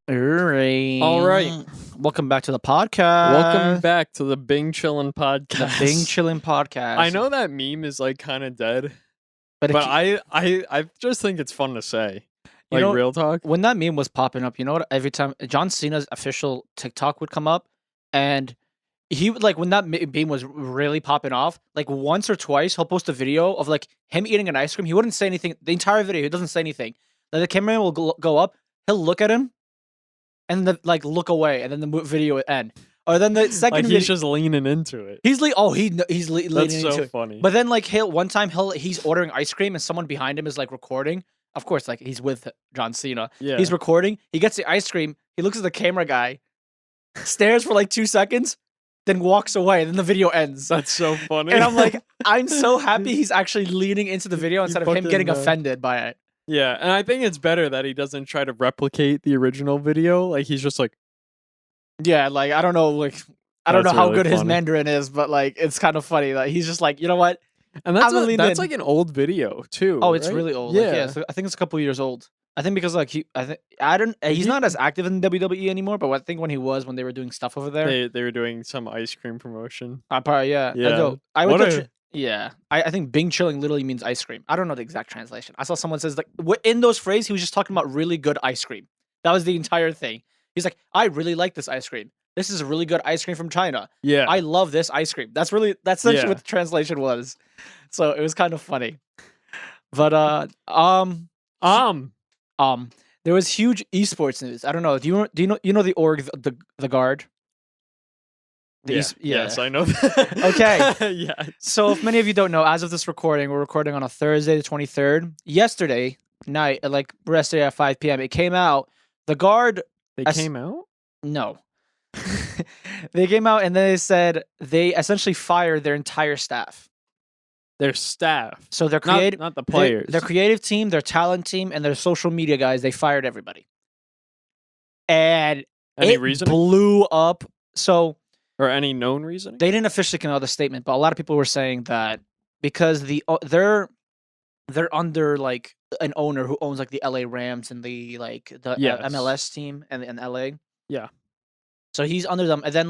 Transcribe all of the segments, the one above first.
All right. All right. Welcome back to the podcast. Welcome back to the Bing Chillin' The podcast. Bing Chillin' podcast. I know that meme is like kind of dead, but but I just think it's fun to say. You Like know, real talk. when that meme was popping up, you know what? Every time John Cena's official TikTok would come up, and he would when that meme was really popping off, like once or twice, he'll post a video of like him eating an ice cream. He wouldn't say anything the entire video. He doesn't say anything. Like the cameraman will go up, he'll look at him, and then look away, and then the video would end. Or then the second Like video, he's just leaning into it. he's leaning That's into so it. funny. But then one time he's ordering ice cream and someone behind him is like recording. Of course, like he's with John Cena. Yeah. He's recording. He gets the ice cream. He looks at the camera guy, stares for like 2 seconds, then walks away. And then the video ends. That's so funny. And I'm like, I'm so happy he's actually leaning into the video instead of him getting offended by it. Yeah, and I think it's better that he doesn't try to replicate the original video. Like he's just like, yeah, like I don't know, I don't know That's how really good his funny. Mandarin is, but like it's kind of funny. Like he's just like, you know what? and that's I'm gonna lean in. like an old video too. Oh, it's right? really old. Yeah. So I think it's a couple years old. I think because he's not as active in WWE anymore, but I think when they were doing stuff over there. They were doing some ice cream promotion. Probably, yeah. Yeah. I would What go a- yeah. I think Bing chilling literally means ice cream. I don't know the exact translation. I saw someone says in those phrases he was just talking about really good ice cream. That was the entire thing. He's like, I really like this ice cream. This is a really good ice cream from China. Yeah. I love this ice cream. That's essentially Yeah. what the translation was. So it was kind of funny. But there was huge esports news. I don't know. Do you know the org, the Gaurd? Yes, I know that. Okay. Yeah. So if many of you don't know, as of this recording, we're recording on a Thursday, the 23rd. Yesterday night, yesterday at 5 p.m., it came out. The Gaurd. They came out? No. They came out and they said they essentially fired their entire staff. Their staff. So their creative, not the players. their creative team, their talent team, and their social media guys, they fired everybody. And Any it reasoning? blew up. So Or any known reasoning? they didn't officially come out with a statement, but a lot of people were saying that because they're under like an owner who owns like the LA Rams and the Yes. MLS team and in LA. Yeah. So he's under them, and then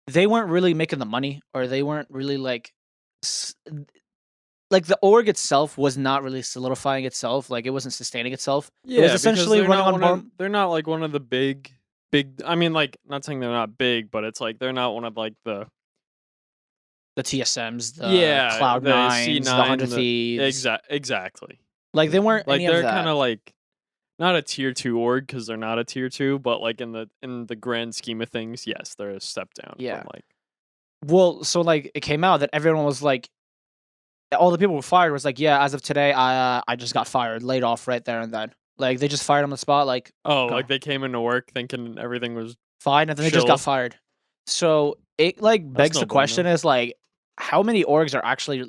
they weren't really making the money, or they weren't really the org itself was not really solidifying itself. Like it wasn't sustaining itself. Yeah, It was because essentially they're running not on one of- bar- They're not like one of the big. I mean, like, not saying they're not big, but it's like they're not one of like the TSMs, the yeah Cloud the Nines, the C9, 100 Thieves. Exactly. Like they weren't Like any they're of that. kind of like not a tier 2 org because they're not a tier 2, but like in the grand scheme of things, yes, they're a step down. Yeah. From, like Well, so it came out that everyone was like, all the people who were fired was like, yeah, as of today, I just got fired, laid off right there and then. Like they just fired on the spot, like oh, go. like they came into work thinking everything was fine, and then they just got chill. fired. So it begs no the question is how many orgs are actually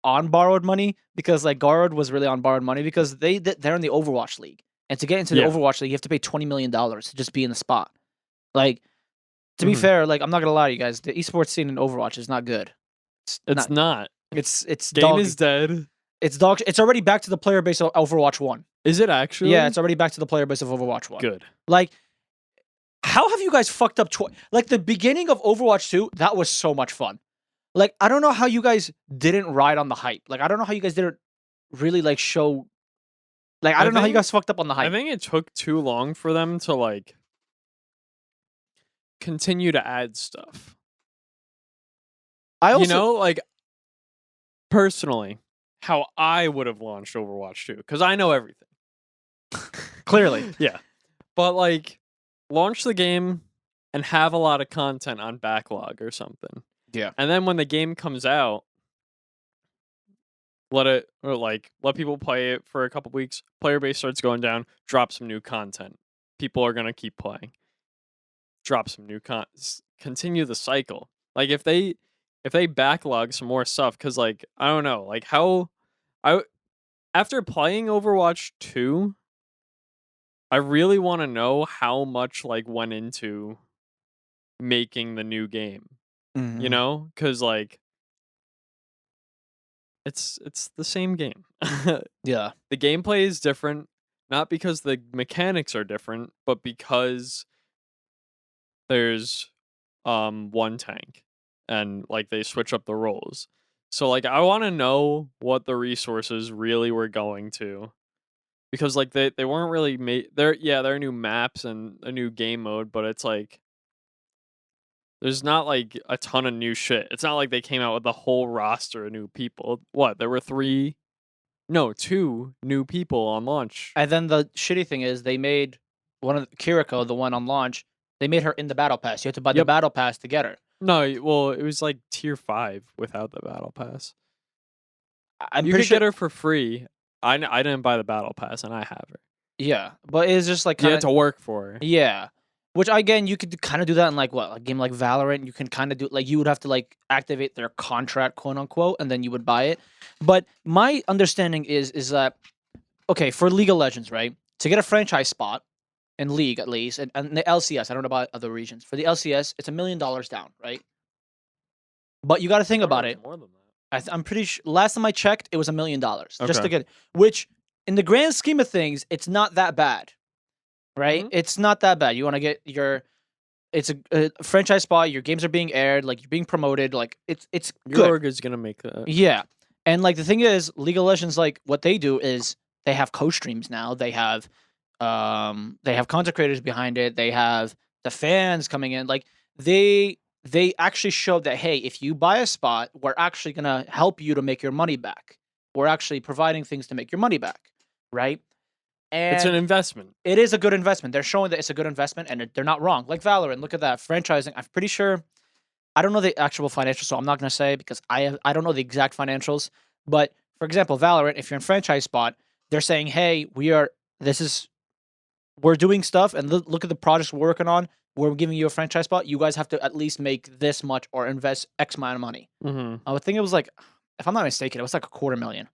on borrowed money? Because Gaurd was really on borrowed money because they're in the Overwatch League, and to get into the Yeah. Overwatch League, you have to pay $20 million to just be in the spot. Like to be Mhm. fair, I'm not gonna lie to you guys, the esports scene in Overwatch is not good. It's not. It's Game dog. is dead. It's dog. It's already back to the player base of Overwatch 1. Is it actually? Yeah, it's already back to the player base of Overwatch 1. good. How have you guys fucked up? The beginning of Overwatch 2, that was so much fun. I don't know how you guys didn't ride on the hype. I don't know how you guys didn't really show. I don't know how you think- guys fucked up on the hype. I think it took too long for them to continue to add stuff. I also, Personally, how I would have launched Overwatch 2, because I know everything. clearly. Yeah. But launch the game and have a lot of content on backlog or something. Yeah. And then when the game comes out, let people play it for a couple weeks, player base starts going down, drop some new content. People are gonna keep playing. Drop some new continue the cycle. If they backlog some more stuff, because I don't know, after playing Overwatch 2, I really want to know how much went into making the new game. Mhm. You know, because it's the same game. Yeah. The gameplay is different. not because the mechanics are different, but because there's one tank and like they switch up the roles. So like I want to know what the resources really were going to, because like they weren't really made there. Yeah, there are new maps and a new game mode, but it's like there's not like a ton of new shit. It's not like they came out with a whole roster of new people. What, there were two new people on launch. And then the shitty thing is they made one of Kiriko, the one on launch, they made her in the battle pass. You have to buy the Yep. battle pass to get her. No, well, it was like tier 5 without the battle pass. I'm You pretty could sure. get her for free. I didn't buy the battle pass, and I have her. Yeah, but it's just like You kind had to work for her. yeah. Which again, you could kind of do that in like what a game like Valorant. You can kind of do like you would have to like activate their contract, quote unquote, and then you would buy it. But my understanding is that okay for League of Legends, right? To get a franchise spot in League at least, and the LCS, I don't know about other regions. For the LCS, it's $1 million down, right? But you got to think about it. More than that. I'm pretty sure last time I checked, it was $1 million just to Okay. get, which in the grand scheme of things, it's not that bad, right? Mhm. It's not that bad. You want to get it's a franchise spot. Your games are being aired, like you're being promoted, like it's Your good. org is gonna make that. Yeah, and like the thing is, League of Legends, like what they do is they have co-streams now. They have content creators behind it. They have the fans coming in. Like they actually showed that hey, if you buy a spot, we're actually gonna help you to make your money back. We're actually providing things to make your money back, right? It's an And investment. it is a good investment. They're showing that it's a good investment, and they're not wrong. Like Valorant, look at that franchising. I'm pretty sure. I don't know the actual financials, so I'm not gonna say because I don't know the exact financials. But for example, Valorant, if you're in franchise spot, they're saying, hey, we're doing stuff, and look at the projects we're working on. We're giving you a franchise spot. You guys have to at least make this much or invest X amount of money. Mm-hmm. I would think it was like, if I'm not mistaken, it was like $250,000.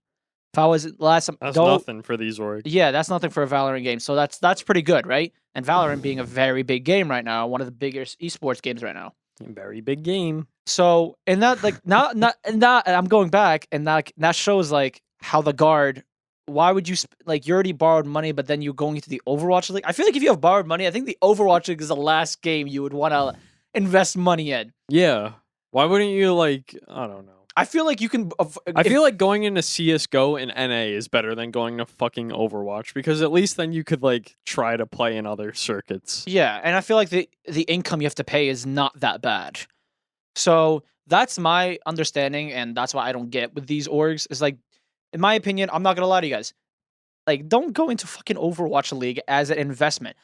If I was last time, That's nothing for these orgs. yeah, that's nothing for a Valorant game. So that's pretty good, right? And Valorant being a very big game right now, one of the biggest esports games right now. Very big game. So and that like not and that I'm going back and that shows like how the Gaurd. Why would you like you already borrowed money, but then you're going into the Overwatch League? I feel like if you have borrowed money, I think the Overwatch League is the last game you would want to invest money in. Yeah. Why wouldn't you like? I don't know. I feel like you can. I feel like going into CS:GO and NA is better than going to fucking Overwatch, because at least then you could like try to play in other circuits. Yeah, and I feel like the income you have to pay is not that bad. So that's my understanding, and that's why I don't get with these orgs. Is like, in my opinion, I'm not gonna lie to you guys. Like, don't go into fucking Overwatch League as an investment.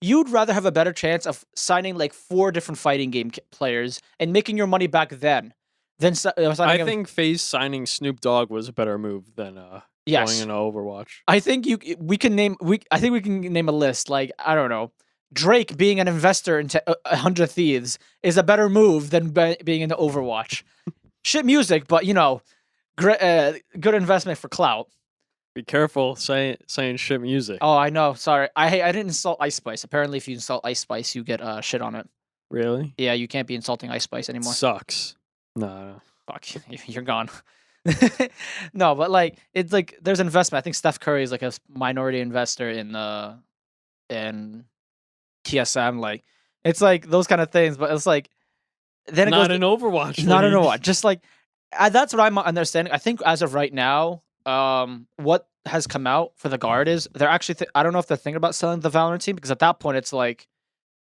You'd rather have a better chance of signing like 4 different fighting game players and making your money back then than I think FaZe signing Snoop Dogg was a better move than going yes. into Overwatch. I think we can name I think we can name a list. Like I don't know, Drake being an investor into 100 Thieves is a better move than being into Overwatch. Shit music, but you know, good investment for clout. Be careful saying shit music. Oh, I know. Sorry, I didn't insult Ice Spice. Apparently, if you insult Ice Spice, you get shit on it. Really? Yeah, you can't be insulting Ice Spice anymore. Sucks. No. Fuck, you're gone. No, but like it's like there's investment. I think Steph Curry is like a minority investor in TSM. Like it's like those kind of things, but it's like then it Not goes in Overwatch. not in League. Overwatch. Just like that's what I'm understanding. I think as of right now, what has come out for the Gaurd is they're actually I don't know if they're thinking about selling the Valorant team, because at that point it's like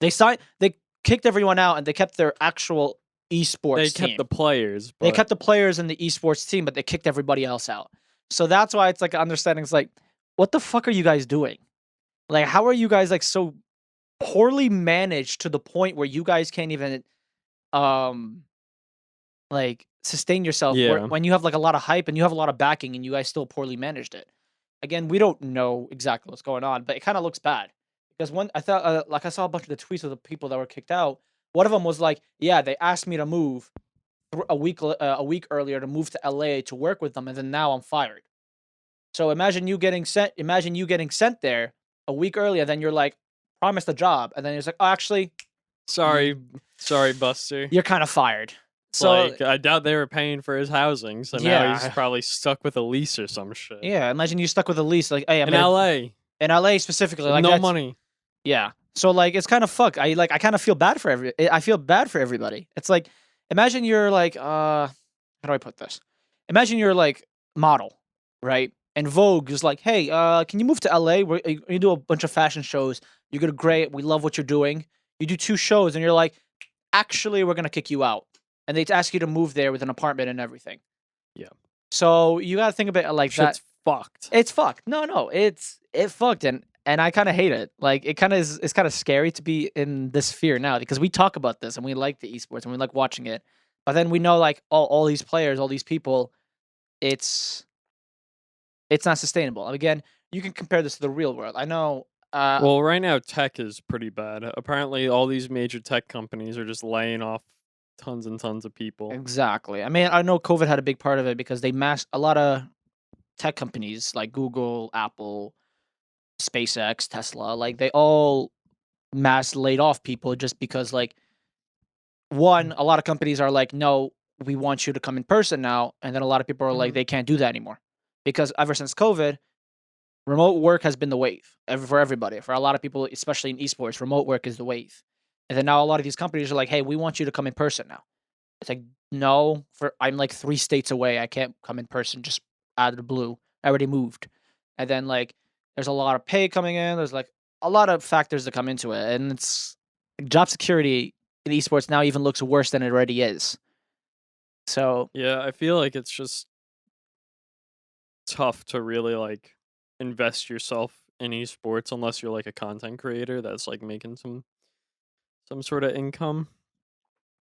they kicked everyone out and they kept their actual esports They team. kept the players. They kept the players in the esports team, but they kicked everybody else out. So that's why it's like understanding. It's like, what the fuck are you guys doing? Like, how are you guys like so poorly managed to the point where you guys can't even like sustain yourself Yeah. when you have like a lot of hype and you have a lot of backing and you guys still poorly managed it? Again, we don't know exactly what's going on, but it kind of looks bad because I thought like I saw a bunch of the tweets of the people that were kicked out. One of them was like, "Yeah, they asked me to move a week earlier to move to LA to work with them, and then now I'm fired." So imagine you getting sent. Imagine you getting sent there a week earlier. Then you're like promised a job, and then it's like, "Oh, actually, Sorry, Buster. you're kind of fired." So like, I doubt they were paying for his housing, so now Yeah. he's probably stuck with a lease or some shit. yeah, imagine you stuck with a lease. Like, hey, I'm In gonna, LA. In LA specifically, with like no that's money. yeah. So like it's kind of fucked. I kind of feel bad for I feel bad for everybody. It's like imagine you're like how do I put this? Imagine you're like model, right? And Vogue is like, "Hey, can you move to LA? You do a bunch of fashion shows. You're gonna great. We love what you're doing. You do 2 shows and you're like, "Actually, we're gonna kick you out." And they ask you to move there with an apartment and everything. Yeah, So you gotta think of it like that. shit's fucked. It's fucked. No, it fucked, and I kind of hate it. Like it kind of is. It's kind of scary to be in this fear now because we talk about this and we like the esports and we like watching it, but then we know like all these players, all these people, it's it's not sustainable. Again, you can compare this to the real world. I know. Well, right now tech is pretty bad. Apparently, all these major tech companies are just laying off tons and tons of people. Exactly. I mean, I know COVID had a big part of it because they mass a lot of tech companies like Google, Apple, SpaceX, Tesla, like they all mass laid off people just because like one, a lot of companies are like, no, we want you to come in person now. And then a lot of people are like, Mhm. they can't do that anymore. Because ever since COVID, remote work has been the wave for everybody. For a lot of people, especially in esports, remote work is the wave. And then now a lot of these companies are like, hey, we want you to come in person now. It's like, no, for I'm like 3 states away. I can't come in person just out of the blue. I already moved. And then like there's a lot of pay coming in. There's like a lot of factors that come into it. And it's job security in esports now even looks worse than it already is. So Yeah, I feel like it's just tough to really like invest yourself in esports unless you're like a content creator that's like making some sort of income.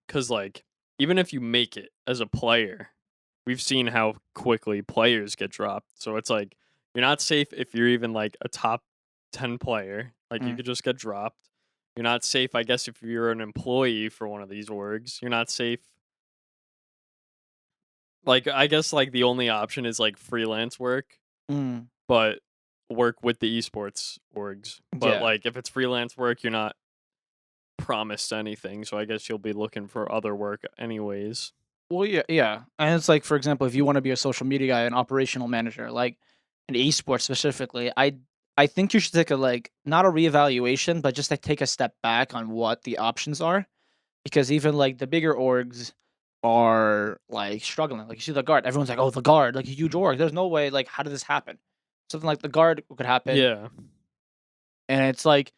Cause like even if you make it as a player, we've seen how quickly players get dropped. So it's like you're not safe if you're even like a top 10 player. Like you mm, could just get dropped. You're not safe, I guess, if you're an employee for one of these orgs. You're not safe. Like I guess like the only option is like freelance work, mm, but work with the esports orgs. But yeah. like if it's freelance work, you're not promised anything. So I guess you'll be looking for other work anyways. Well, yeah, yeah. And it's like, for example, if you want to be a social media guy, an operational manager, like an esports specifically, I think you should take a like not a reevaluation, but just like take a step back on what the options are. Because even like the bigger orgs are like struggling. Like you see the guard, everyone's like, oh, the guard, like a huge org. There's no way, like, how did this happen? Something like the guard could happen. Yeah. And it's like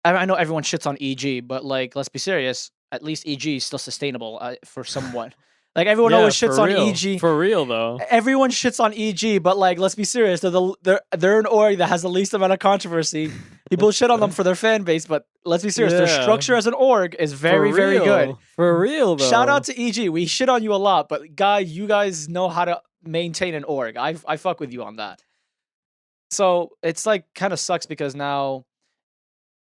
I know everyone shits on EG, but like, let's be serious. At least EG is still sustainable for somewhat. Like everyone Yeah, always shits on EG. For real though. Everyone shits on EG, but like, let's be serious. They're an org that has the least amount of controversy. People shit on them for their fan base, but let's be serious. Their Yeah. structure as an org is For very, very good. real. For real Shout out though. to EG. We shit on you a lot, but you guys know how to maintain an org. I fuck with you on that. So it's like kind of sucks because now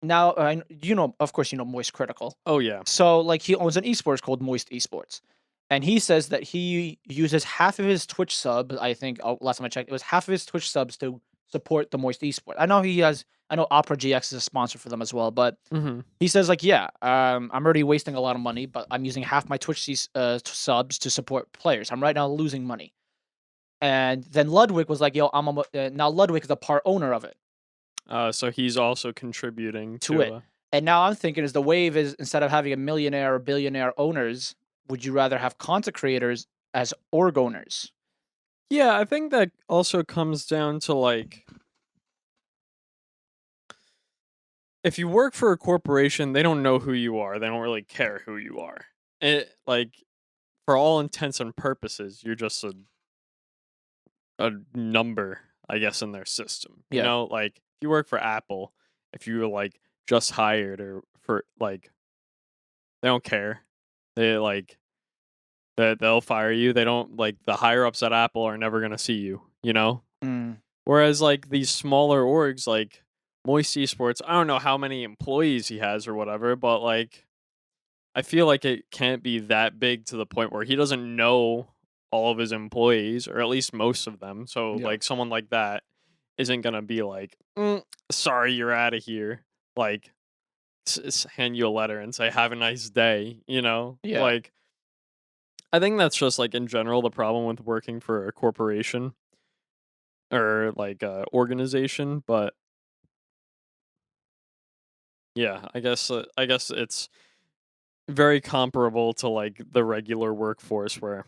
you know, of course, you know Moist Critical. Oh yeah. So like he owns an esports called Moist Esports, and he says that he uses half of his Twitch subs. I think last time I checked, it was half of his Twitch subs to support the Moist Esport. I know he has. I know Opera GX is a sponsor for them as well, but Mhm. he says like, yeah, I'm already wasting a lot of money, but I'm using half my subs to support players. I'm right now losing money. And then Ludwig was like, yo, now Ludwig is a part owner of it So he's also contributing to to it. And now I'm thinking is the wave is instead of having a millionaire or billionaire owners, would you rather have content creators as org owners? Yeah, I think that also comes down to like if you work for a corporation, they don't know who you are. They don't really care who you are. It like for all intents and purposes, you're just a number, I guess, in their system. You Yeah. know, like if you work for Apple, if you were like just hired or for like they don't care. They like that they'll fire you. They don't like the higher ups at Apple are never gonna see you, you know? Mm, Whereas like these smaller orgs like Moist Esports, I don't know how many employees he has or whatever, but like I feel like it can't be that big to the point where he doesn't know all of his employees, or at least most of them. So yeah. like someone like that isn't gonna be like, sorry, you're out of here. Like hand you a letter and say, have a nice day. You know, Yeah. like I think that's just like in general the problem with working for a corporation or like a organization. But Yeah, I guess it's very comparable to like the regular workforce where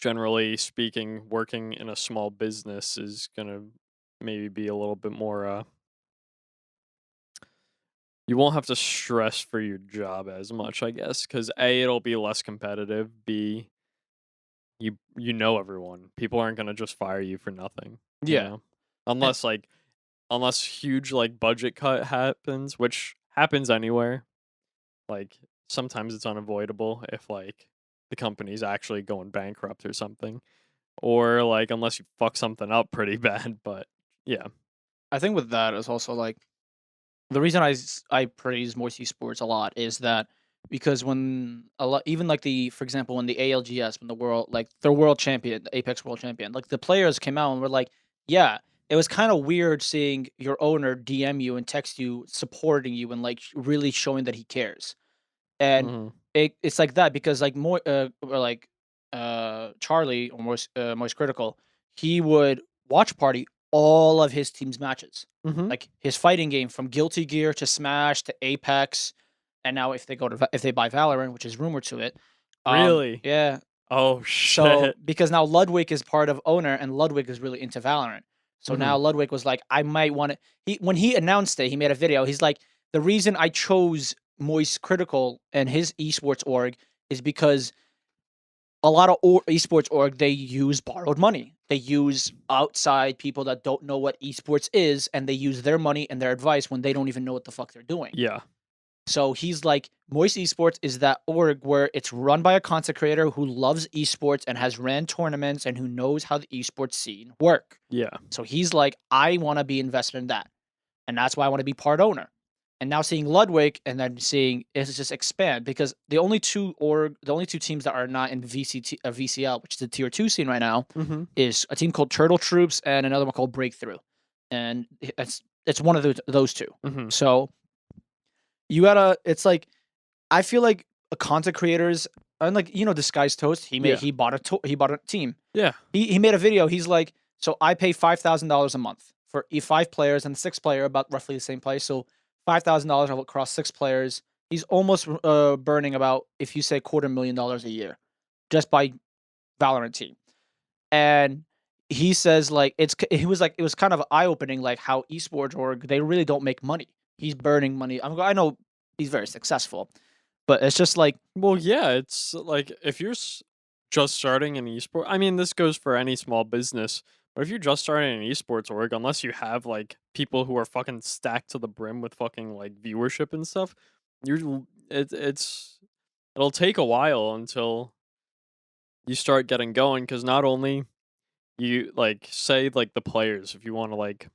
generally speaking working in a small business is going to maybe be a little bit more you won't have to stress for your job as much, I guess, cuz A it'll be less competitive, B you know everyone. People aren't going to just fire you for nothing, you Yeah. know. And Unless like unless huge like budget cut happens, which happens anywhere. Like sometimes it's unavoidable if like the company's actually going bankrupt or something. Or like unless you fuck something up pretty bad, but yeah. I think with that is also like the reason I praise Moisty Sports a lot is that because when a lot even like the for example when the ALGS when the world like the world champion the Apex world champion like the players came out and were like yeah it was kind of weird seeing your owner DM you and text you supporting you and like really showing that he cares. And Mhm. it's like that because like more or like Charlie or Moist Critical, he would watch party all of his team's matches. Mhm. Like his fighting game from Guilty Gear to Smash to Apex, and now if they go to if they buy Valorant, which is rumored to it, Really? yeah. Oh So shit. because now Ludwig is part of owner and Ludwig is really into Valorant. So now Mhm. Ludwig was like, I might want to. He when he announced it, he made a video. He's like, the reason I chose Moist Critical and his esports org is because a lot of esports org they use borrowed money. They use outside people that don't know what esports is, and they use their money and their advice when they don't even know what the fuck they're doing. Yeah. So he's like, Moist Esports is that org where it's run by a content creator who loves esports and has ran tournaments and who knows how the esports scene work. Yeah. So he's like, I want to be invested in that. And that's why I want to be part owner. And now seeing Ludwig and then seeing it just expand because the only two teams that are not in VCL, which is the tier two scene right now, Mhm. is a team called Turtle Troops and another one called Breakthrough. And it's one of those two. Mhm. So you gotta it's like I feel like a content creators unlike Disguised Toast, Yeah. he bought a team. Yeah. He made a video. He's like, so I pay $5,000 a month for five players and six player about roughly the same price. So $5,000 across six players. He's almost burning about if you say $250,000 a year just by Valorant team. And he says like he was like it was kind of eye opening like how esports org they really don't make money. He's burning money. I know he's very successful, but it's just like Well, yeah, it's like if you're just starting an esport, I mean, this goes for any small business, but if you're just starting an esports org, unless you have like people who are fucking stacked to the brim with fucking like viewership and stuff, it'll take a while until you start getting going because not only you like say like the players, if you want to like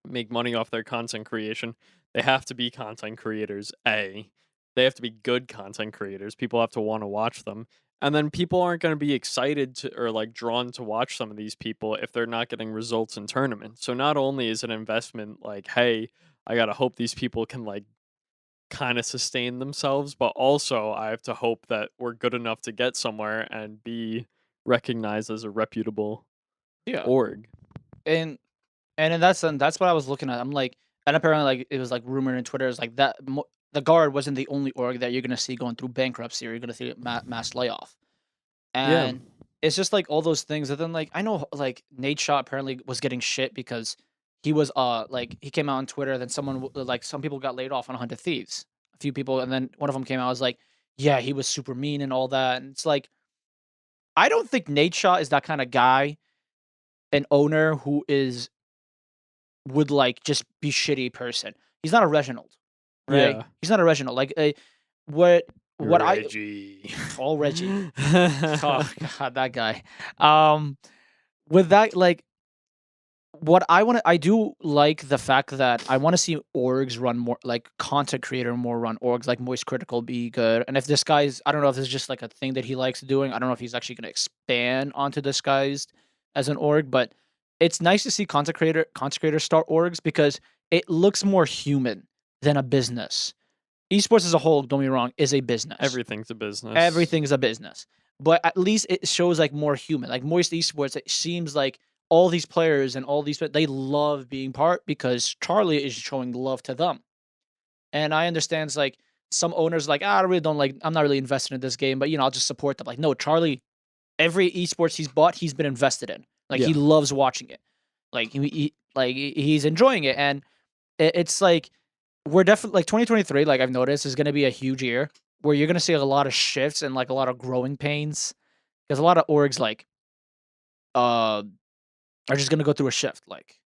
make money off their content creation, they have to be content creators. They have to be good content creators. People have to want to watch them. And then people aren't going to be excited to or like drawn to watch some of these people if they're not getting results in tournaments. So not only is it an investment like, hey, I got to hope these people can like kind of sustain themselves, but also I have to hope that we're good enough to get somewhere and be recognized as a reputable yeah. org. And that's what I was looking at. I'm like, and apparently like it was like rumored in Twitter is like the guard wasn't the only org that you're gonna see going through bankruptcy or you're gonna see mass layoff. Yeah. And it's just like all those things. And then like I know like Nate Shaw apparently was getting shit because he was like he came out on Twitter. Then like some people got laid off on Hunt of Thieves. A few people, and then one of them came out was like, yeah, he was super mean and all that. And it's like I don't think Nate Shaw is that kind of guy, an owner who is would like just be shitty person. He's not a Reginald, right? Yeah. He's not a Reginald. Like what what I Reggie. all Reggie. Oh god, that guy. Um with that like what I do like the fact that I want to see orgs run more like content creator more run orgs like Moist Critical be good. And if this guy's I don't know if this is just like a thing that he likes doing. I don't know if he's actually going to expand onto Disguised as an org, but it's nice to see content creator start orgs because it looks more human than a business. Esports as a whole, don't be wrong, is a business. Everything's a business. Everything is a business. But at least it shows like more human. Like Moist Esports, it seems like all these players and all these they love being part because Charlie is showing love to them. And I understand it's like some owners like, I really don't like. I'm not really invested in this game, but I'll just support them. Like, no, Charlie. Every esports he's bought, he's been invested in. Like he Yeah. loves watching it. Like he's enjoying it, and it's like we're definitely like 2023. Like I've noticed is going to be a huge year where you're going to see a lot of shifts and like a lot of growing pains because a lot of orgs like uh are just going to go through a shift. Like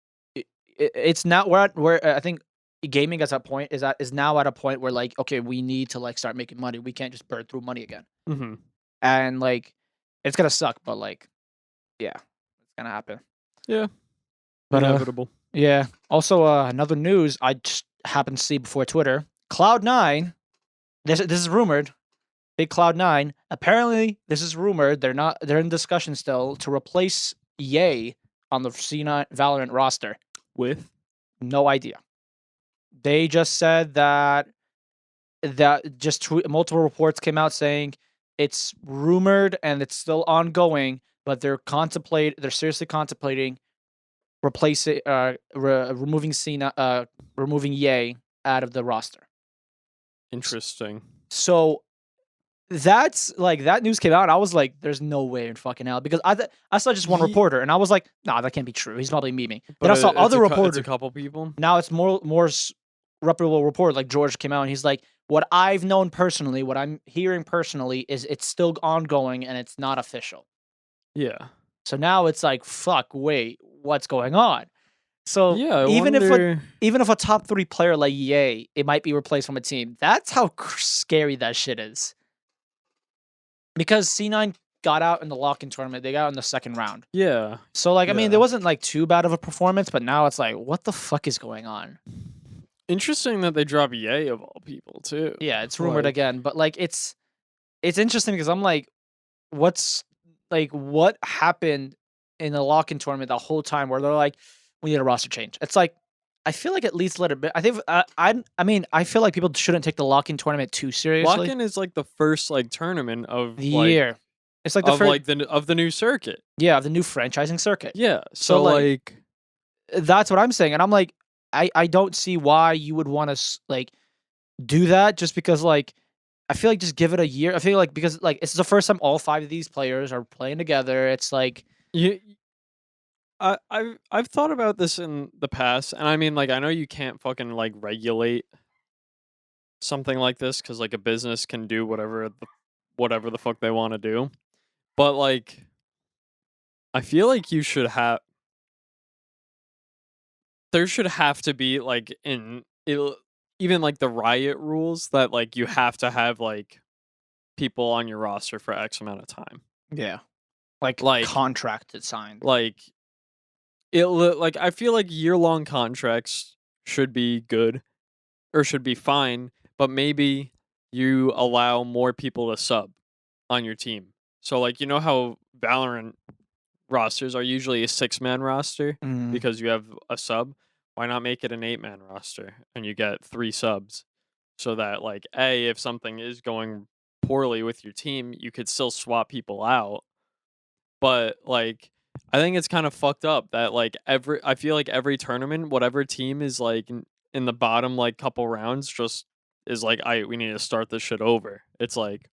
it's now we're at where I think gaming is at point is now at a point where like okay we need to like start making money. We can't just burn through money again, Hmm. and like it's gonna suck, but like yeah, it's gonna happen. Yeah. But Inevitable. yeah. Also, another news I just happened to see before Twitter. Cloud9. This is rumored. Big Cloud9. Apparently, this is rumored. They're in discussion still to replace Yay on the C9 Valorant roster. With No idea. They just said that multiple reports came out saying it's rumored and it's still ongoing, but they're seriously contemplating removing Cena, removing Ye out of the roster. interesting. So that's like that news came out. And I was like, "There's no way in fucking hell," because I saw just one Ye- reporter, and I was like, "Nah, that can't be true. He's probably memeing." But Then I saw other it's reporters. a couple people. Now it's more reputable report. Like George came out, and he's like, "What I've known personally, what I'm hearing personally, is it's still ongoing and it's not official." Yeah. So now it's like, "Fuck, wait, what's going on?" So Yeah. I even if wonder. a top 3 player like Ye, it might be replaced from a team. That's how scary that shit is. Because C9 got out in the lock-in tournament. They got out in the second round. Yeah. So like I mean, Yeah. there wasn't like too bad of a performance, but now it's like, what the fuck is going on? Interesting that they drop Yay of all people too. Yeah, it's rumored Like, again, but like it's interesting because I'm like, what happened in the lock-in tournament the whole time where they're like, we need a roster change. It's like I feel like at least let it be. I think I mean I feel like people shouldn't take the lock-in tournament too seriously. Lock-in is like the first like tournament of The like year. It's like the first of the new circuit. yeah, the new franchising circuit. Yeah. So So like that's what I'm saying, and I'm like, I don't see why you would want to like do that just because like I feel like just give it a year. I feel like because like it's the first time all 5 of these players are playing together. It's like you I've thought about this in the past, and I mean, like, I know you can't fucking like regulate something like this because like a business can do whatever the fuck they want to do, but like I feel like there should have to be like even like the riot rules that like you have to have like people on your roster for X amount of time, yeah, like contracted signed. like like I feel like year-long contracts should be good or should be fine, but maybe you allow more people to sub on your team. So like you know how Valorant rosters are usually a 6-man roster Mm, because you have a sub. Why not make it an 8-man roster and you get 3 subs so that like if something is going poorly with your team, you could still swap people out. But like I think it's kind of fucked up that like I feel like every tournament, whatever team is like in the bottom like couple rounds, just is like, we need to start this shit over. It's like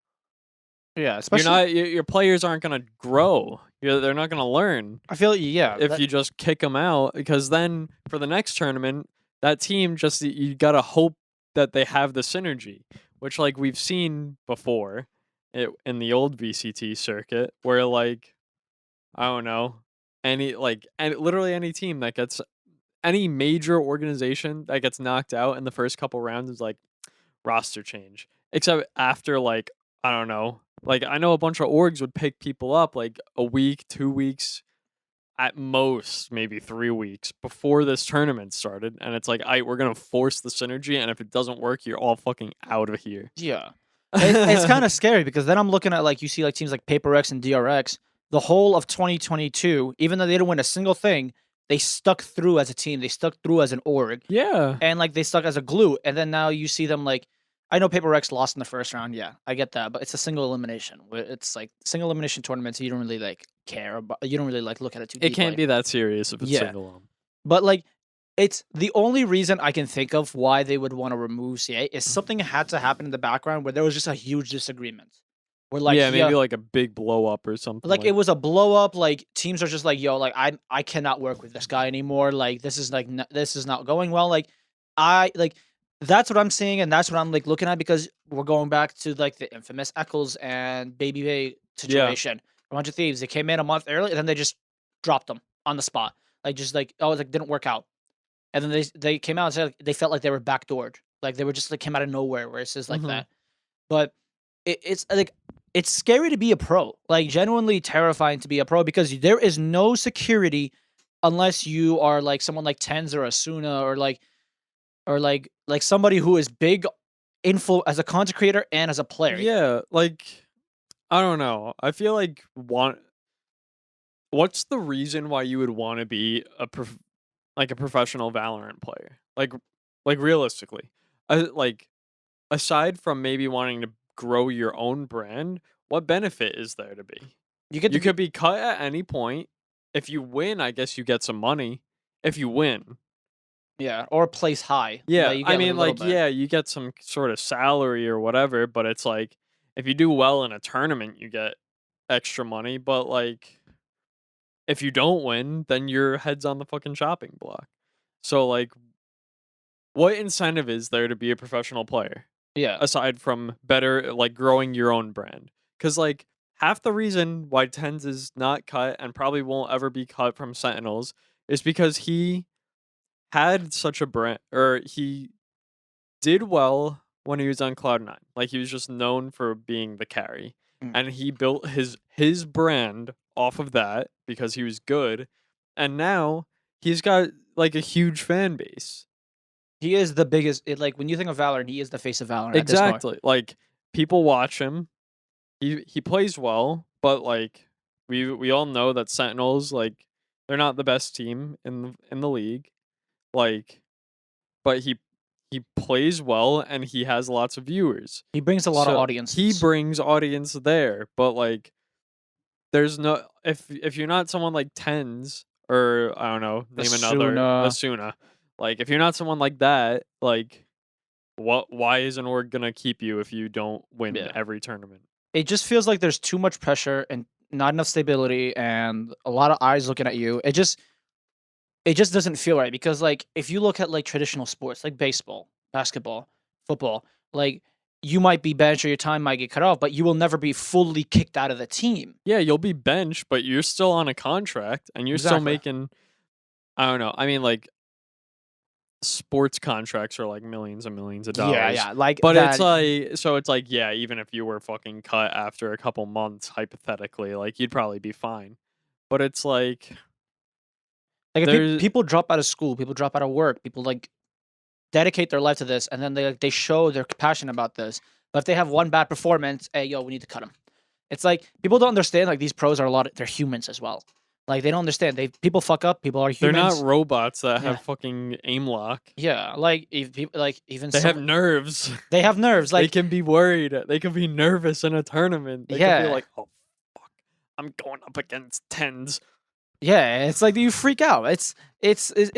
yeah, especially your players aren't gonna grow. They're not gonna learn I feel yeah. if you just kick them out because then for the next tournament, that team just you gotta hope that they have the synergy, which like we've seen before in the old VCT circuit where like I don't know. Literally any team that gets any major organization that gets knocked out in the first couple rounds is like roster change. Except after like I don't know. Like I know a bunch of orgs would pick people up like a week, 2 weeks, at most maybe 3 weeks before this tournament started, and it's like, we're gonna force the synergy, and if it doesn't work, you're all fucking out of here. yeah. It's kind of scary because then I'm looking at like you see like teams like PaperX and DRX. The whole of 2022, even though they didn't win a single thing, they stuck through as a team. They stuck through as an org, Yeah. and like they stuck as a glue. And then now you see them like, I know PaperX lost in the first round. Yeah, I get that, but it's a single elimination. It's like single elimination tournaments. You don't really like care about. You don't really like look at it too It deeply. can't be that serious if it's Yeah. single. But like It's the only reason I can think of why they would wanna remove CA is something had to happen in the background where there was just a huge disagreement. Where, like, Yeah, maybe yeah, like a big blow up or something like, it like. was a blow up, like, teams are just like, "Yo, like, I cannot work with this guy anymore, like, this is, like, this is not going well," like, I like, that's what I'm seeing, and that's what I'm, like, looking at because we're going back to, like, the infamous Eccles and Baby Bay Yeah. situation. A bunch of thieves, they came in a month early, and then they just dropped them on the spot. Like, just like, "Oh, it, like, didn't work out." And then they came out and said, like, they felt like they were backdoored. Like, they were just, like, came out of nowhere where it's just like Hmm. that. But it's like it's scary to be a pro, like genuinely terrifying to be a pro because there is no security unless you are like someone like Tens or Asuna or like somebody who is big info as a content creator and as a player. Yeah, like I don't know. I feel like what's the reason why you would want to be like a professional Valorant player? Like realistically, like aside from maybe wanting to grow your own brand, what benefit is there to be? You get to You be could be cut at any point. If you win, I guess you get some money. If you win, yeah, or place high. yeah, Like you I get like a mean, little like, bit. yeah, you get some sort of salary or whatever, but it's like if you do well in a tournament, you get extra money. But like, if you don't win, then your head's on the fucking chopping block. So like, what incentive is there to be a professional player Yeah. aside from better like growing your own brand? Because like half the reason why Tens is not cut and probably won't ever be cut from Sentinels is because he had such a brand or he did well when he was on Cloud9. Like he was just known for being the carry. Mm. And he built his brand off of that because he was good. And now he's got like a huge fan base. He is the biggest like when you think of Valorant, he is the face of Valorant at this point. Exactly. Like people watch him. He plays well, but like we all know that Sentinels like they're not the best team in the league. Like but he plays well and he has lots of viewers. He brings a lot of So he audiences. brings audience there, but like there's no if you're not someone like Tens or I don't know, name another Asuna. Asuna. Like if you're not someone like that, like why is an org gonna keep you if you don't win Yeah. every tournament? It just feels like there's too much pressure and not enough stability and a lot of eyes looking at you. It just doesn't feel right because like if you look at like traditional sports like baseball, basketball, football, like you might be benched or your time might get cut off, but you will never be fully kicked out of the team. Yeah, you'll be benched, but you're still on a contract and you're still Exactly. making I don't know. I mean like sports contracts are like millions and millions of Yeah, dollars. yeah. Like But it's that. like so it's like yeah, even if you were fucking cut after a couple months hypothetically, like you'd probably be fine. But it's like Like if there's people drop out of school, people drop out of work, people like dedicate their life to this, and then they show they're passionate about this. But if they have one bad performance, hey yo, we need to cut them. It's like people don't understand like these pros are a lot. They're humans as well. Like they don't understand. People fuck up. People are they're not humans. robots that Yeah, have fucking aim lock. yeah. Like if people like even They have some nerves. they have nerves. They Like can be worried. They can be nervous in a tournament. They could be yeah, like, "Oh fuck. I'm going up against Tens." yeah. It's like you freak out. It's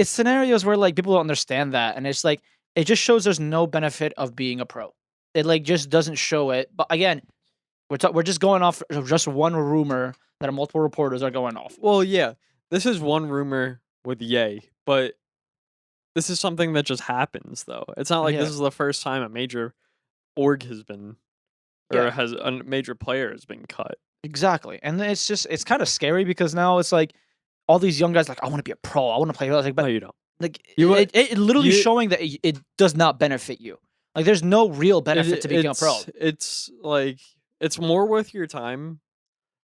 scenarios where like people don't understand that, and it's like it just shows there's no benefit of being a pro. It like just doesn't show it. But again, we're just going off of just one rumor that multiple reporters are going off. Well, yeah. This is one rumor with Yay, but this is something that just happens though. It's not like this Yeah, is the first time a major org has been or yeah, has a major player has been cut. exactly. And then it's kind of scary because now it's like all these young guys like I want to be a pro. I want to play. Like, No, but you don't. like You what it literally you showing that it does not benefit you. Like there's no real benefit to being a pro. it's like it's more worth your time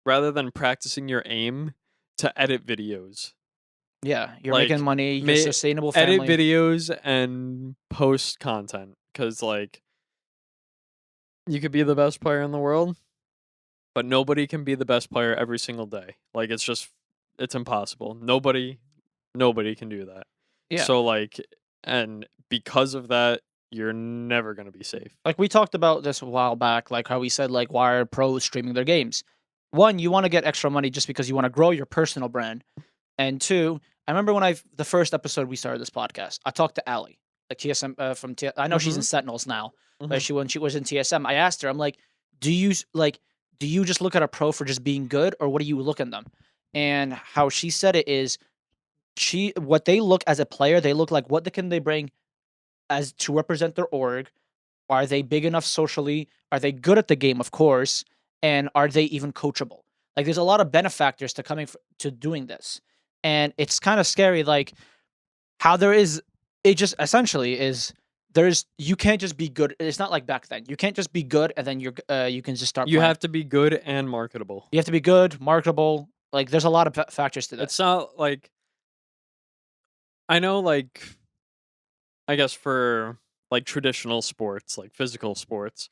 rather than practicing your aim to edit videos. Yeah, you're making Like money. You're may sustainable edit family. videos and post content cuz like you could be the best player in the world, but nobody can be the best player every single day. Like it's impossible. Nobody can do that. Yeah. So like and because of that, you're never going to be safe. Like we talked about this a while back, like how we said like why are pros streaming their games? One, you want to get extra money just because you want to grow your personal brand. And two, I remember when the first episode we started this podcast, I talked to Allie, like TSM from I know she's in Mhm. Sentinels now, but Mhm. when she was in TSM, I asked her, I'm like, do you like do you just look at a pro for just being good, or what do you look at them? And how she said it is what they look as a player, they look like can they bring as to represent their org. Are they big enough socially? Are they good at the game, of course? And are they even coachable? Like, there's a lot of benefactors to to doing this, and it's kind of scary. Like how there is, it just essentially is. There's you can't just be good. It's not like back then. You can't just be good and then you can just start You playing. have to be good and marketable. You have to be good, marketable. Like there's a lot of factors to It's this. not like I know, like, I guess for like traditional sports, like physical sports,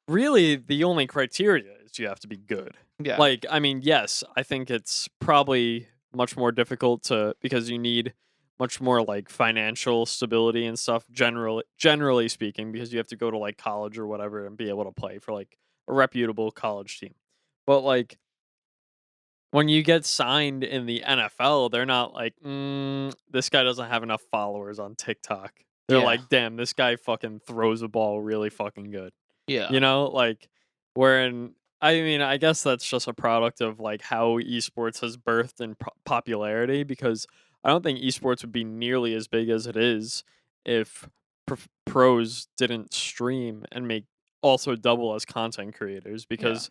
really the only criteria is you have to be good. Yeah, Like, I mean, yes, I think it's probably much more difficult to because you need much more like financial stability and stuff generally speaking because you have to go to like college or whatever and be able to play for like a reputable college team. But like when you get signed in the NFL, they're not like, this guy doesn't have enough followers on TikTok. They're yeah, like, damn, this guy fucking throws the ball really fucking good. yeah. You know, like wherein I mean, I guess that's just a product of like how esports has birthed in popularity because I don't think esports would be nearly as big as it is if pros didn't stream and make also double as content creators Yeah. because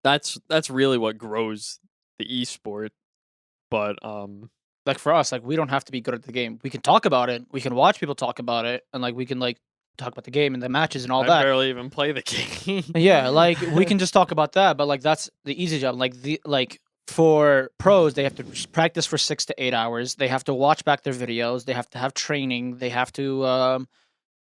that's really what grows the esport. But Like for us, like we don't have to be good at the game. We can talk about it. We can watch people talk about it, and like we can like talk about the game and the matches and all I that. barely even play the game. Yeah, like we can just talk about that, but like that's the easy job. Like for pros, they have to practice for 6 to 8 hours. They have to watch back their videos. They have to have training. They have to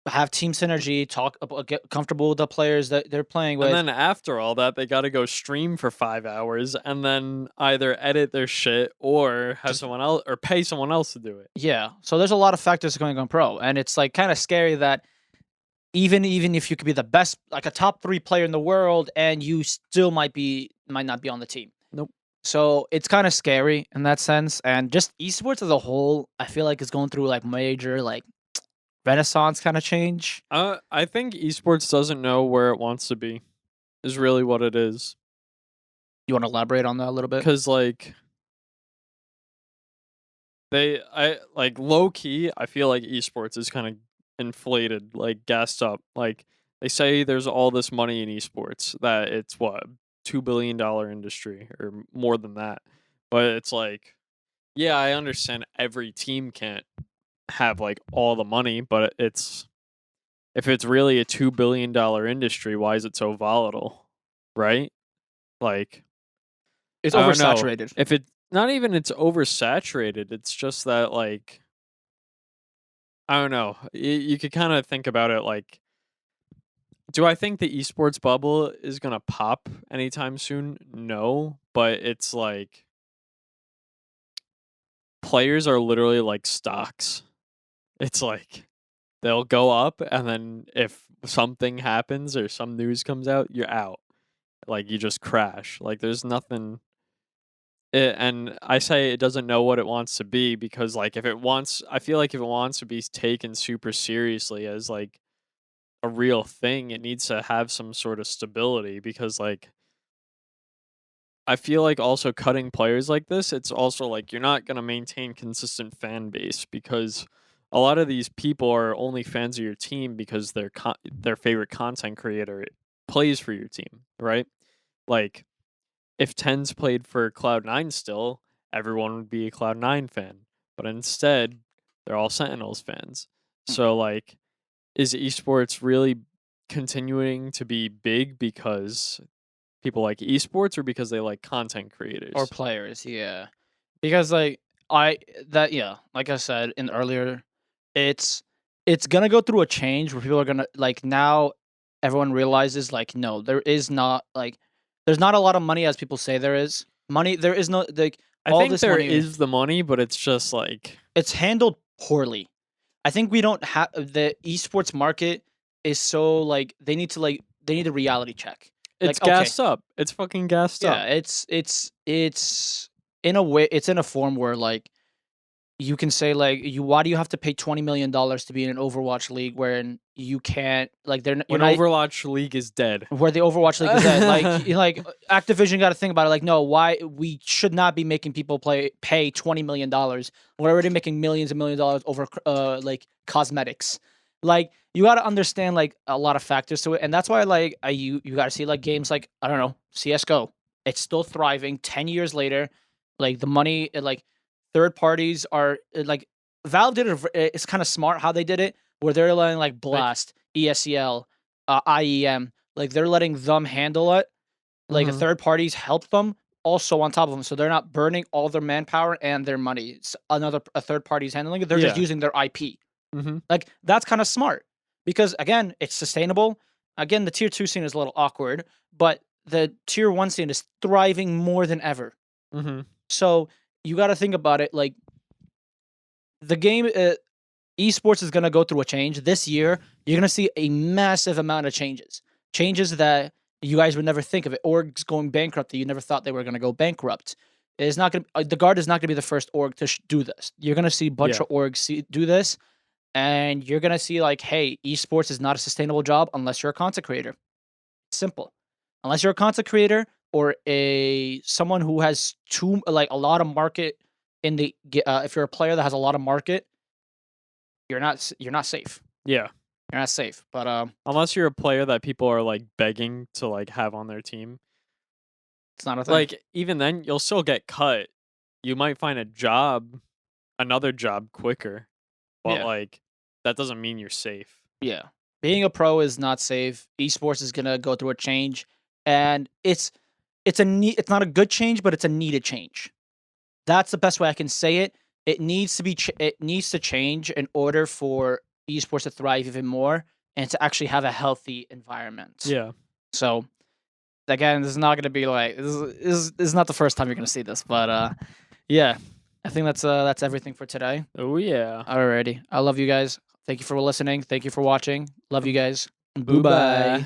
have team synergy. Talk about get comfortable with the players that they're playing And with. then after all that, they got to go stream for 5 hours and then either edit their shit or have Just someone else or pay someone else to do it. yeah. So there's a lot of factors going on pro, and it's like kind of scary that even if you could be the best, like a top 3 player in the world, and you still might not be on the team. Nope. So it's kind of scary in that sense, and just esports as a whole, I feel like is going through like major like renaissance kind of change. I think esports doesn't know where it wants to be. Is really what it is. You want to elaborate on that a little bit? Cuz like I like low key, I feel like esports is kind of inflated, like gassed up. Like they say there's all this money in esports that it's what $2 billion industry or more than that. But it's like, yeah, I understand every team can't have like all the money, but it's if it's really a $2 billion industry, why is it so volatile? Right? Like It's I don't know. oversaturated. If it not even it's oversaturated, it's just that like I don't know. You could kind of think about it like, do I think the esports bubble is gonna pop anytime soon? No, but it's like players are literally like stocks. It's like they'll go up, and then if something happens or some news comes out, you're out. Like you just crash. Like there's nothing. And I say it doesn't know what it wants to be because like if it wants, I feel like if it wants to be taken super seriously as like a real thing, it needs to have some sort of stability because like I feel like also cutting players like this, it's also like you're not going to maintain consistent fan base because a lot of these people are only fans of your team because their favorite content creator plays for your team, right? Like if Tens played for Cloud9 still, everyone would be a Cloud9 fan. But instead, they're all Sentinels fans. Mm. So like is esports really continuing to be big because people like esports or because they like content Or creators? players, yeah. Because like I that yeah, like I said in earlier, it's it's gonna go through a change where people are gonna like now everyone realizes like no, there is not like there's not a lot of money as people say there is. Money there is no like I all think this there money is the money, but it's just like it's handled poorly. I think we don't have the esports market is so like they need a reality check. it's Like okay, gassed up. It's fucking gassed yeah, up. it's in a way, it's in a form where like you can say like why do you have to pay $20 million to be in an Overwatch league wherein you can't like you're When not Overwatch League is dead. where the Overwatch League is at. Activision got to think about it. Like, no, why we should not be making people pay $20 million. We're already making millions and millions of dollars over like cosmetics. Like, you got to understand like a lot of factors to it, and that's why like you got to see like games like I don't know CS:GO. It's still thriving 10 years later. Like the money, like third parties are like Valve did it. It's kind of smart how they did it, where they're letting like Blast, ESEL, IEM, like they're letting them handle it. Like a Mhm. third parties help them also on top of them, so they're not burning all their manpower and their money. It's a third party's handling it. They're just Yeah. using their IP. Mhm. Like that's kind of smart because again, it's sustainable. Again, the tier 2 scene is a little awkward, but the tier 1 scene is thriving more than ever. Mhm. So you got to think about it like the game esports is going to go through a change this year. You're going to see a massive amount of changes that you guys would never think of it. Orgs going bankrupt that you never thought they were going to go bankrupt. It's not going to the Guard is not going to be the first org to do this. You're going to see a bunch Yeah. of orgs do this, and you're going to see like, hey, esports is not a sustainable job unless you're a content creator. Simple. Unless you're a content creator or a someone who has a lot of market in the if you're a player that has a lot of market, you're not safe. Yeah. You're not safe. But Unless you're a player that people are like begging to like have on their team. it's not a thing. Like even then you'll still get cut. You might find another job quicker. But Yeah. like that doesn't mean you're safe. Yeah. Being a pro is not safe. Esports is gonna go through a change, and it's it's not a good change, but it's a needed change. That's the best way I can say it. It needs to be it needs to change in order for esports to thrive even more and to actually have a healthy environment. Yeah. So again, this is not gonna be like this is not the first time you're gonna see this, but yeah, I think that's everything for today. Oh yeah. Alrighty, I love you guys. Thank you for listening. Thank you for watching. Love you guys. Bye Bye bye. bye.